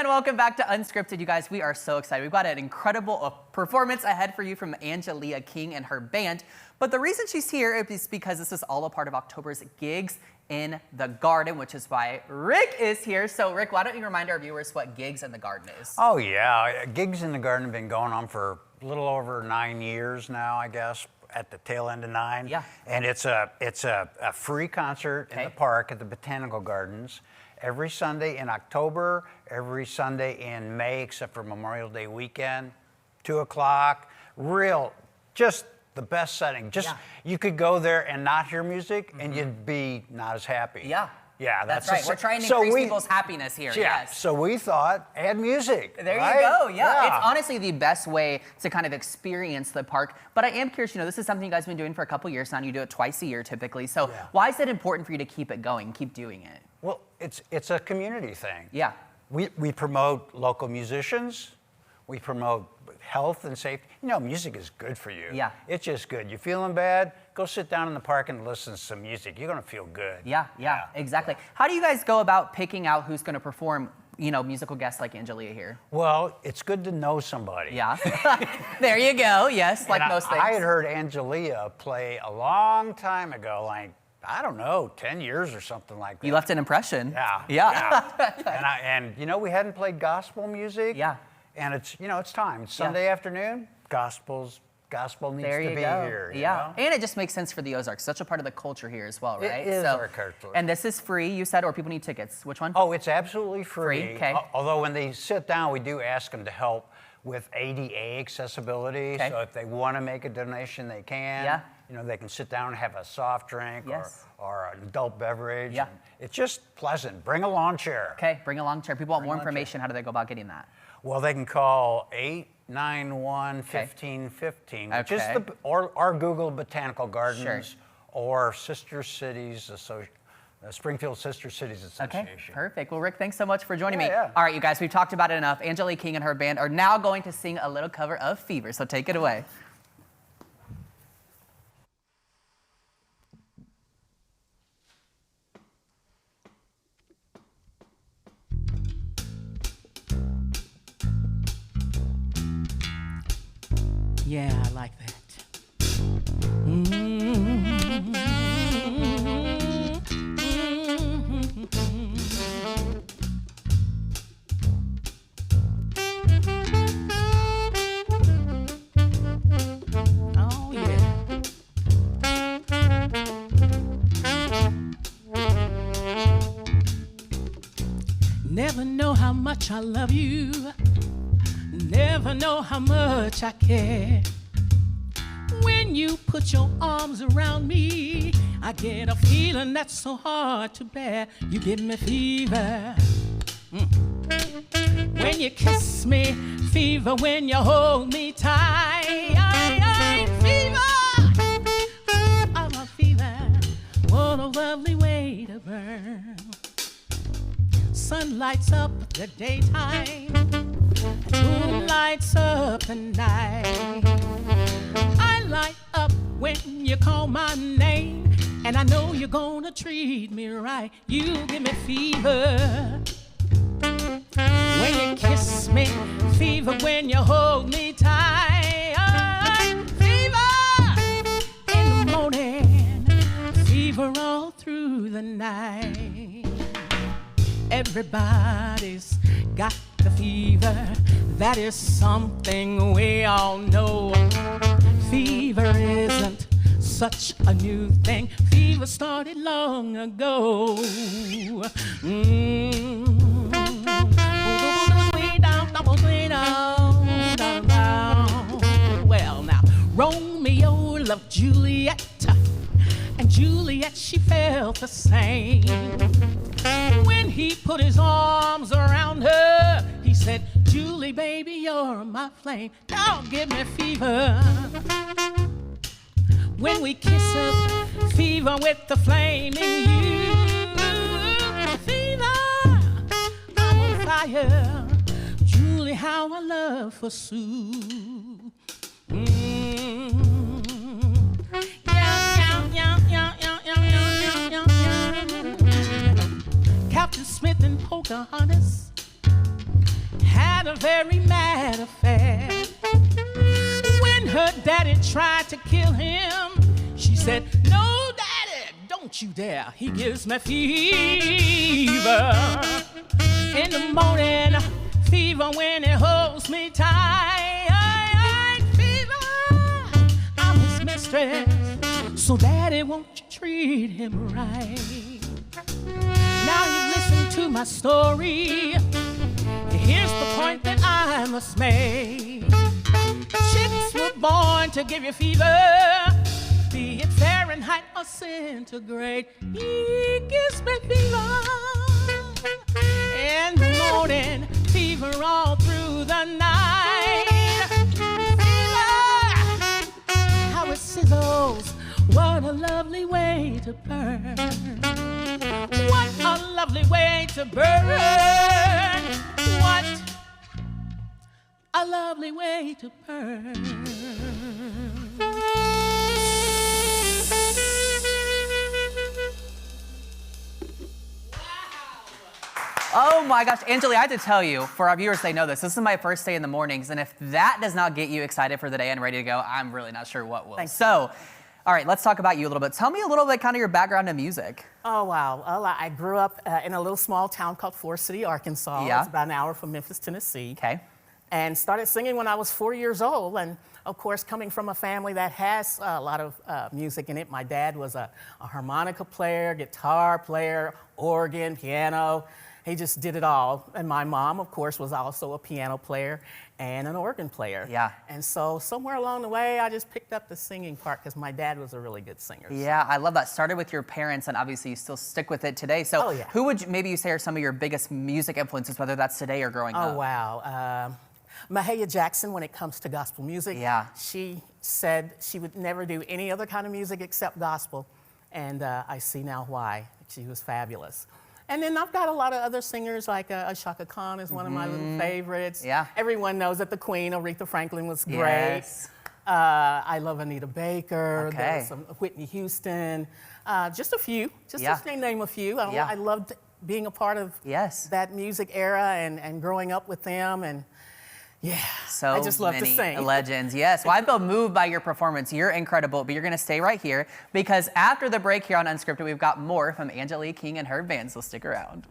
and welcome back to Unscripted, you guys. We are so excited. We've got an incredible performance ahead for you from Angelia King and her band. But the reason she's here is because this is all a part of October's Gigs in the Garden, which is why Rick is here. So Rick, why don't you remind our viewers what Gigs in the Garden is? Oh yeah, Gigs in the Garden have been going on for a little over 9 years now, I guess, at the tail end of 9. Yeah. And it's a free concert in the park at the Botanical Gardens. Every Sunday in October, every Sunday in May, except for Memorial Day weekend, 2 o'clock. Just the best setting. You could go there and not hear music, and you'd be not as happy. Yeah. Yeah, that's right. We're trying to increase people's happiness here. Yeah, yes. So we thought, add music. There you go. Yeah. It's honestly the best way to kind of experience the park. But I am curious, this is something you guys have been doing for a couple years now. You do it twice a year typically. So why is it important for you to keep it going, keep doing it? Well, it's a community thing. Yeah. We promote local musicians. We promote health and safety. Music is good for you. Yeah. It's just good. You're feeling bad, go sit down in the park and listen to some music. You're gonna feel good. Yeah, exactly. How do you guys go about picking out who's gonna perform, musical guests like Angelia here? Well, it's good to know somebody. Yeah. There you go. Yes, like most things. I had heard Angelia play a long time ago, like, I don't know, 10 years or something like that. You left an impression. Yeah. And we hadn't played gospel music. Yeah. And it's time. It's Sunday afternoon. Gospel needs to be here. Yeah. And it just makes sense for the Ozarks. Such a part of the culture here as well, right? It is our culture. And this is free, you said, or people need tickets. Which one? Oh, it's absolutely free. Free, okay. Although when they sit down, we do ask them to help with ADA accessibility. Okay. So if they want to make a donation, they can. Yeah. They can sit down and have a soft drink Yes. or an adult beverage. Yeah. And it's just pleasant. Bring a lawn chair. Okay, bring a lawn chair. People want more information. How do they go about getting that? Well, they can call 891-1515, which is or Google Botanical Gardens or Sister Cities Springfield Sister Cities Association. Okay, perfect. Well, Rick, thanks so much for joining me. Yeah. All right, you guys, we've talked about it enough. Angelia King and her band are now going to sing a little cover of Fever, so take it away. Yeah, I like that. Oh, yeah. Never know how much I love you. Never know how much I care. When you put your arms around me, I get a feeling that's so hard to bear. You give me fever. When you kiss me, fever. When you hold me tight, fever. I'm a fever. What a lovely way to burn. Sun lights up the daytime, moon lights up the night. I light up when you call my name, and I know you're gonna treat me right. You give me fever. When you kiss me, fever. When you hold me tight, fever. In the morning, fever all through the night. Everybody's got the fever. That is something we all know. Fever isn't such a new thing. Fever started long ago. Well, now, Romeo loved Juliet, and Juliet, she felt the same. When he put his arms around her, he said, Julie, baby, you're my flame. Now give me fever. When we kiss up, fever with the flaming you. Fever, I'm on fire. Julie, how I love for Sue. Captain Smith and Pocahontas, had a very mad affair. When her daddy tried to kill him, she said, "No, daddy, don't you dare. He gives me fever. In the morning, fever when he holds me tight. Fever, I'm his mistress. So daddy, won't you treat him right?" Now you listen to my story. Here's the point that I must make. Chicks were born to give you fever, be it Fahrenheit or centigrade. He gives me fever in the morning, fever all through the night. Fever, how it sizzles, what a lovely way to burn. What a lovely way to burn. What a lovely way to burn. Oh my gosh, Angelia, I have to tell you, for our viewers, they know this is my first day in the mornings, and if that does not get you excited for the day and ready to go, I'm really not sure what will. Thanks. So, all right, let's talk about you a little bit. Tell me a little bit kind of your background in music. Oh, wow. Well, I grew up in a little small town called Forest City, Arkansas. Yeah. It's about an hour from Memphis, Tennessee. Okay. And started singing when I was 4 years old. And of course, coming from a family that has a lot of music in it. My dad was a harmonica player, guitar player, organ, piano. He just did it all. And my mom, of course, was also a piano player and an organ player. Yeah. And so somewhere along the way, I just picked up the singing part because my dad was a really good singer. Yeah, I love that. Started with your parents, and obviously you still stick with it today. So, Oh, yeah. who would maybe you say are some of your biggest music influences, whether that's today or growing up? Oh, wow. Mahalia Jackson, when it comes to gospel music, Yeah. she said she would never do any other kind of music except gospel. And I see now why. She was fabulous. And then I've got a lot of other singers, like Shaka Khan is one of my little favorites. Yeah. Everyone knows that the Queen, Aretha Franklin, was great. Yes. I love Anita Baker. Okay. There's some Whitney Houston. Just a few. Just Yeah. to name a few. Yeah. I loved being a part of Yes. that music era and growing up with them. And yeah, So I just love to many sing. legends. Yes. Well, I feel moved by your performance. You're incredible, but you're going to stay right here because after the break here on Unscripted, we've got more from Angelia King and her band, so stick around.